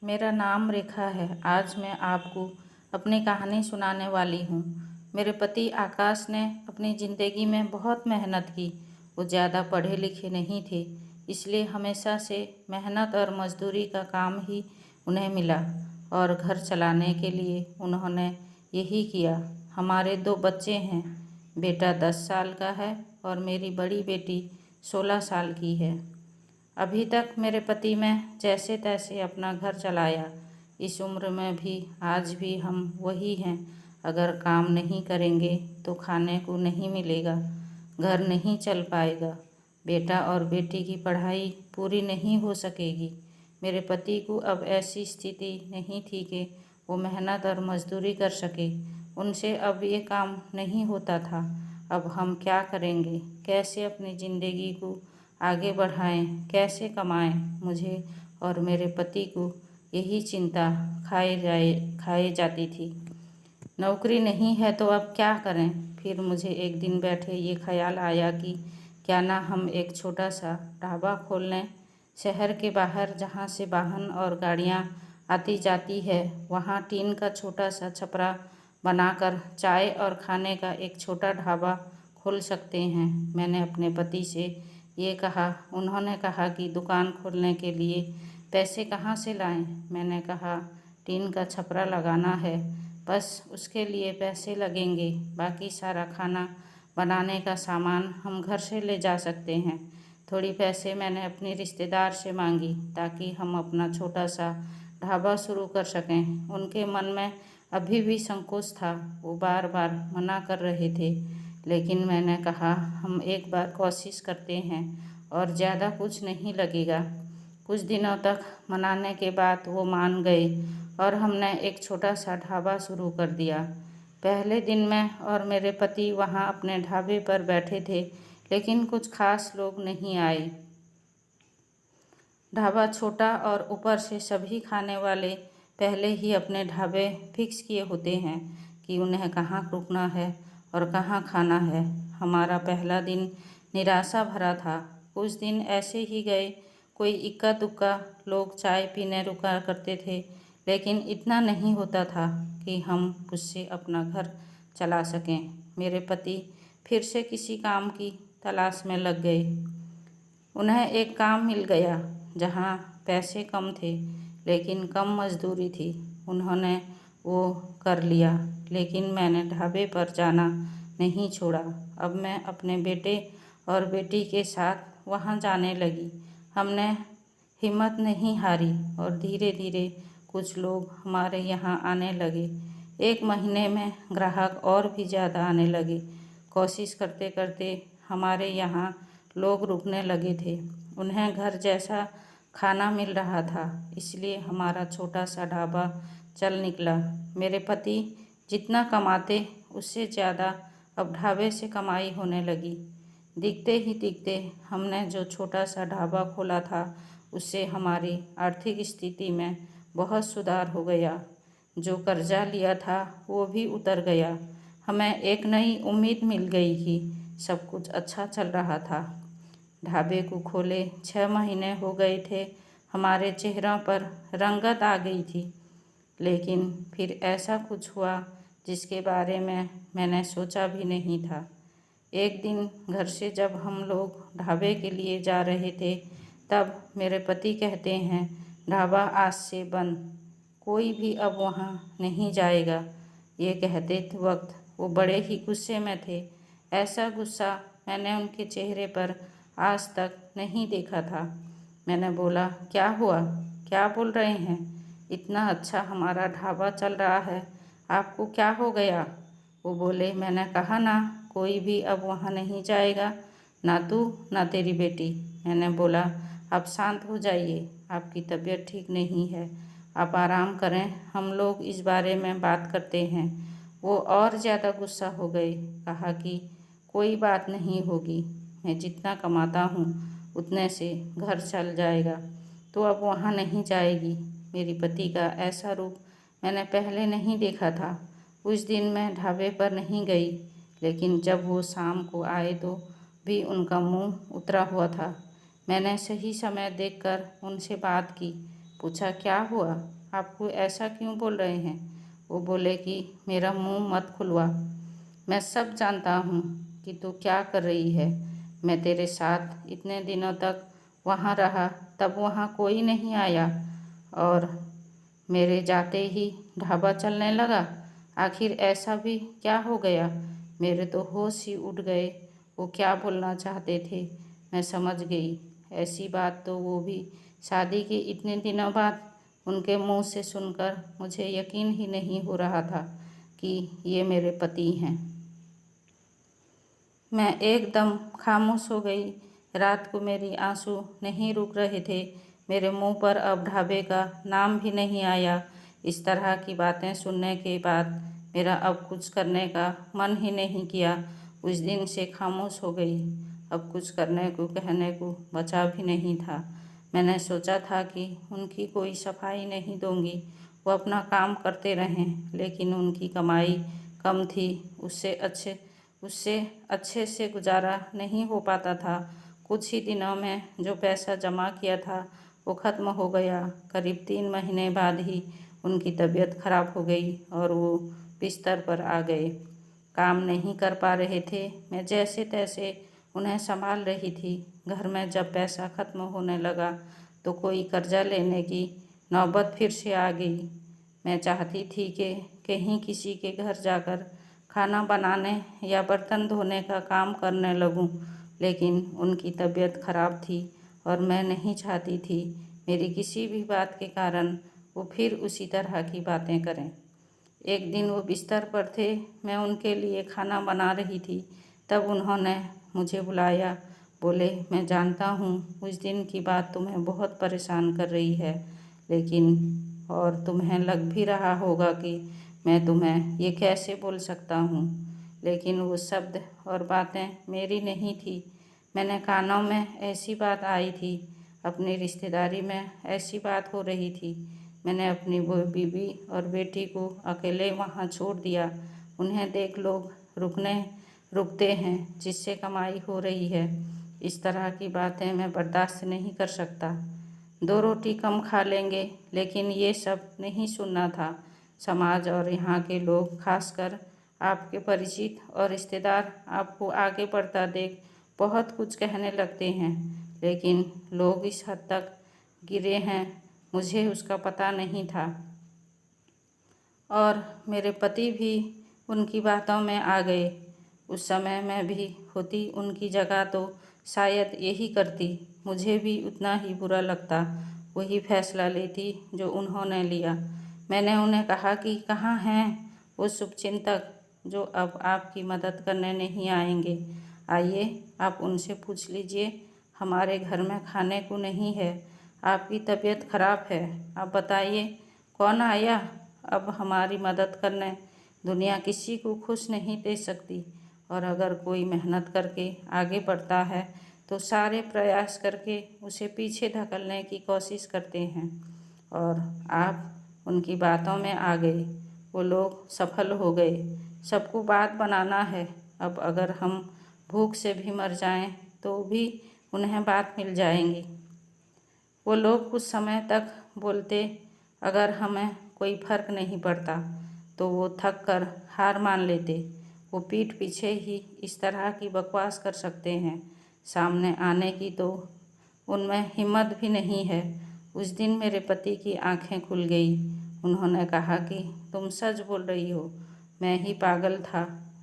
मेरा नाम रेखा है। आज मैं आपको अपनी कहानी सुनाने वाली हूँ। मेरे पति आकाश ने अपनी ज़िंदगी में बहुत मेहनत की। वो ज़्यादा पढ़े लिखे नहीं थे, इसलिए हमेशा से मेहनत और मजदूरी का काम ही उन्हें मिला और घर चलाने के लिए उन्होंने यही किया। हमारे 2 बच्चे हैं। बेटा 10 साल का है और मेरी बड़ी बेटी 16 साल की है। अभी तक मेरे पति ने जैसे तैसे अपना घर चलाया। इस उम्र में भी आज भी हम वही हैं। अगर काम नहीं करेंगे तो खाने को नहीं मिलेगा, घर नहीं चल पाएगा, बेटा और बेटी की पढ़ाई पूरी नहीं हो सकेगी। मेरे पति को अब ऐसी स्थिति नहीं थी कि वो मेहनत और मजदूरी कर सके। उनसे अब ये काम नहीं होता था। अब हम क्या करेंगे? कैसे अपनी ज़िंदगी को आगे बढ़ाएं, कैसे कमाएं? मुझे और मेरे पति को यही चिंता खाए जाती थी। नौकरी नहीं है तो अब क्या करें? फिर मुझे एक दिन बैठे ये ख्याल आया कि क्या ना हम एक छोटा सा ढाबा खोल लें। शहर के बाहर जहाँ से वाहन और गाड़ियाँ आती जाती है, वहाँ टीन का छोटा सा छपरा बनाकर चाय और खाने का एक छोटा ढाबा खोल सकते हैं। मैंने अपने पति से ये कहा। उन्होंने कहा कि दुकान खोलने के लिए पैसे कहाँ से लाएं? मैंने कहा टीन का छपरा लगाना है, बस उसके लिए पैसे लगेंगे। बाकी सारा खाना बनाने का सामान हम घर से ले जा सकते हैं। थोड़ी पैसे मैंने अपनी रिश्तेदार से मांगी ताकि हम अपना छोटा सा ढाबा शुरू कर सकें। उनके मन में अभी भी संकोच था। वो बार बार मना कर रहे थे, लेकिन मैंने कहा हम एक बार कोशिश करते हैं और ज़्यादा कुछ नहीं लगेगा। कुछ दिनों तक मनाने के बाद वो मान गए और हमने एक छोटा सा ढाबा शुरू कर दिया। पहले दिन मैं और मेरे पति वहाँ अपने ढाबे पर बैठे थे, लेकिन कुछ खास लोग नहीं आए। ढाबा छोटा और ऊपर से सभी खाने वाले पहले ही अपने ढाबे फिक्स किए होते हैं कि उन्हें कहाँ रुकना है और कहाँ खाना है। हमारा पहला दिन निराशा भरा था। कुछ दिन ऐसे ही गए। कोई इक्का दुक्का लोग चाय पीने रुका करते थे, लेकिन इतना नहीं होता था कि हम उससे अपना घर चला सकें। मेरे पति फिर से किसी काम की तलाश में लग गए। उन्हें एक काम मिल गया जहाँ पैसे कम थे लेकिन कम मजदूरी थी। उन्होंने वो कर लिया, लेकिन मैंने ढाबे पर जाना नहीं छोड़ा। अब मैं अपने बेटे और बेटी के साथ वहाँ जाने लगी। हमने हिम्मत नहीं हारी और धीरे धीरे कुछ लोग हमारे यहाँ आने लगे। एक महीने में ग्राहक और भी ज़्यादा आने लगे। कोशिश करते करते हमारे यहाँ लोग रुकने लगे थे। उन्हें घर जैसा खाना मिल रहा था, इसलिए हमारा छोटा सा ढाबा चल निकला। मेरे पति जितना कमाते उससे ज़्यादा अब ढाबे से कमाई होने लगी। दिखते ही दिखते हमने जो छोटा सा ढाबा खोला था उससे हमारी आर्थिक स्थिति में बहुत सुधार हो गया। जो कर्जा लिया था वो भी उतर गया। हमें एक नई उम्मीद मिल गई कि सब कुछ अच्छा चल रहा था। ढाबे को खोले 6 महीने हो गए थे। हमारे चेहरों पर रंगत आ गई थी, लेकिन फिर ऐसा कुछ हुआ जिसके बारे में मैंने सोचा भी नहीं था। एक दिन घर से जब हम लोग ढाबे के लिए जा रहे थे, तब मेरे पति कहते हैं ढाबा आज से बंद, कोई भी अब वहाँ नहीं जाएगा। ये कहते वक्त वो बड़े ही गुस्से में थे। ऐसा गुस्सा मैंने उनके चेहरे पर आज तक नहीं देखा था। मैंने बोला क्या हुआ, क्या बोल रहे हैं? इतना अच्छा हमारा ढाबा चल रहा है, आपको क्या हो गया? वो बोले मैंने कहा ना कोई भी अब वहाँ नहीं जाएगा, ना तू ना तेरी बेटी। मैंने बोला आप शांत हो जाइए, आपकी तबीयत ठीक नहीं है, आप आराम करें, हम लोग इस बारे में बात करते हैं। वो और ज़्यादा गुस्सा हो गए। कहा कि कोई बात नहीं होगी, मैं जितना कमाता हूँ उतने से घर चल जाएगा, तो अब वहाँ नहीं जाएगी। मेरी पति का ऐसा रूप मैंने पहले नहीं देखा था। उस दिन मैं ढाबे पर नहीं गई, लेकिन जब वो शाम को आए तो भी उनका मुंह उतरा हुआ था। मैंने सही समय देखकर उनसे बात की। पूछा, क्या हुआ, आपको ऐसा क्यों बोल रहे हैं? वो बोले कि मेरा मुंह मत खुलवा, मैं सब जानता हूँ कि तू क्या कर रही है। मैं तेरे साथ इतने दिनों तक वहाँ रहा, तब वहाँ कोई नहीं आया और मेरे जाते ही ढाबा चलने लगा। आखिर ऐसा भी क्या हो गया? मेरे तो होश ही उड़ गए। वो क्या बोलना चाहते थे मैं समझ गई। ऐसी बात तो वो भी शादी के इतने दिनों बाद उनके मुंह से सुनकर मुझे यकीन ही नहीं हो रहा था कि ये मेरे पति हैं। मैं एकदम खामोश हो गई। रात को मेरी आंसू नहीं रुक रहे थे। मेरे मुंह पर अब ढाबे का नाम भी नहीं आया। इस तरह की बातें सुनने के बाद मेरा अब कुछ करने का मन ही नहीं किया। उस दिन से खामोश हो गई। अब कुछ करने को कहने को बचा भी नहीं था। मैंने सोचा था कि उनकी कोई सफाई नहीं दूंगी, वो अपना काम करते रहें, लेकिन उनकी कमाई कम थी, उससे अच्छे से गुजारा नहीं हो पाता था। कुछ ही दिनों में जो पैसा जमा किया था वो ख़त्म हो गया। करीब 3 महीने बाद ही उनकी तबीयत खराब हो गई और वो बिस्तर पर आ गए। काम नहीं कर पा रहे थे। मैं जैसे तैसे उन्हें संभाल रही थी। घर में जब पैसा ख़त्म होने लगा तो कोई कर्जा लेने की नौबत फिर से आ गई। मैं चाहती थी कि कहीं किसी के घर जाकर खाना बनाने या बर्तन धोने का काम करने लगूं, लेकिन उनकी तबीयत खराब थी और मैं नहीं चाहती थी मेरी किसी भी बात के कारण वो फिर उसी तरह की बातें करें। एक दिन वो बिस्तर पर थे, मैं उनके लिए खाना बना रही थी, तब उन्होंने मुझे बुलाया। बोले, मैं जानता हूँ उस दिन की बात तुम्हें बहुत परेशान कर रही है, लेकिन और तुम्हें लग भी रहा होगा कि मैं तुम्हें ये कैसे बोल सकता हूँ, लेकिन वो शब्द और बातें मेरी नहीं थी। मैंने कानों में ऐसी बात आई थी, अपनी रिश्तेदारी में ऐसी बात हो रही थी। मैंने अपनी वो बीवी और बेटी को अकेले वहाँ छोड़ दिया। उन्हें देख लोग रुकते हैं जिससे कमाई हो रही है। इस तरह की बातें मैं बर्दाश्त नहीं कर सकता। 2 रोटी कम खा लेंगे, लेकिन ये सब नहीं सुनना था। समाज और यहाँ के लोग, खासकर आपके परिचित और रिश्तेदार, आपको आगे बढ़ता देख बहुत कुछ कहने लगते हैं, लेकिन लोग इस हद तक गिरे हैं मुझे उसका पता नहीं था। और मेरे पति भी उनकी बातों में आ गए। उस समय मैं भी होती उनकी जगह तो शायद यही करती। मुझे भी उतना ही बुरा लगता, वही फैसला लेती जो उन्होंने लिया। मैंने उन्हें कहा कि कहाँ हैं वो शुभचिंतक जो अब आपकी मदद करने नहीं आएंगे। आइए, आप उनसे पूछ लीजिए। हमारे घर में खाने को नहीं है, आपकी तबीयत खराब है। आप बताइए कौन आया अब हमारी मदद करने? दुनिया किसी को खुश नहीं दे सकती, और अगर कोई मेहनत करके आगे बढ़ता है तो सारे प्रयास करके उसे पीछे धकेलने की कोशिश करते हैं। और आप उनकी बातों में आ गए। वो लोग सफल हो गए। सबको बात बनाना है। अब अगर हम भूख से भी मर जाएं तो भी उन्हें बात मिल जाएंगी। वो लोग कुछ समय तक बोलते, अगर हमें कोई फर्क नहीं पड़ता तो वो थक कर हार मान लेते। वो पीठ पीछे ही इस तरह की बकवास कर सकते हैं, सामने आने की तो उनमें हिम्मत भी नहीं है। उस दिन मेरे पति की आंखें खुल गई। उन्होंने कहा कि तुम सच बोल रही हो, मैं ही पागल था।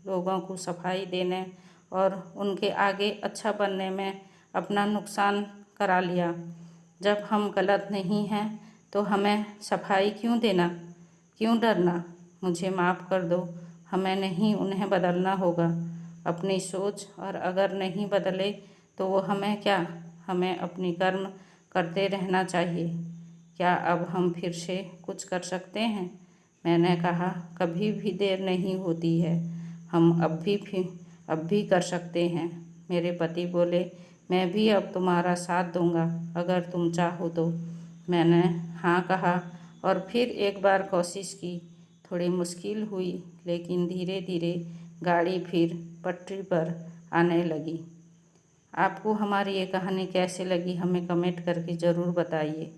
लोगों को सफाई देने और उनके आगे अच्छा बनने में अपना नुकसान करा लिया। जब हम गलत नहीं हैं तो हमें सफाई क्यों देना, क्यों डरना? मुझे माफ़ कर दो, हमें नहीं उन्हें बदलना होगा अपनी सोच, और अगर नहीं बदले तो वो हमें क्या, हमें अपनी कर्म करते रहना चाहिए। क्या अब हम फिर से कुछ कर सकते हैं? मैंने कहा, कभी भी देर नहीं होती है, हम अब भी कर सकते हैं। मेरे पति बोले, मैं भी अब तुम्हारा साथ दूंगा अगर तुम चाहो तो। मैंने हाँ कहा और फिर एक बार कोशिश की। थोड़ी मुश्किल हुई, लेकिन धीरे धीरे गाड़ी फिर पटरी पर आने लगी। आपको हमारी ये कहानी कैसे लगी हमें कमेंट करके ज़रूर बताइए।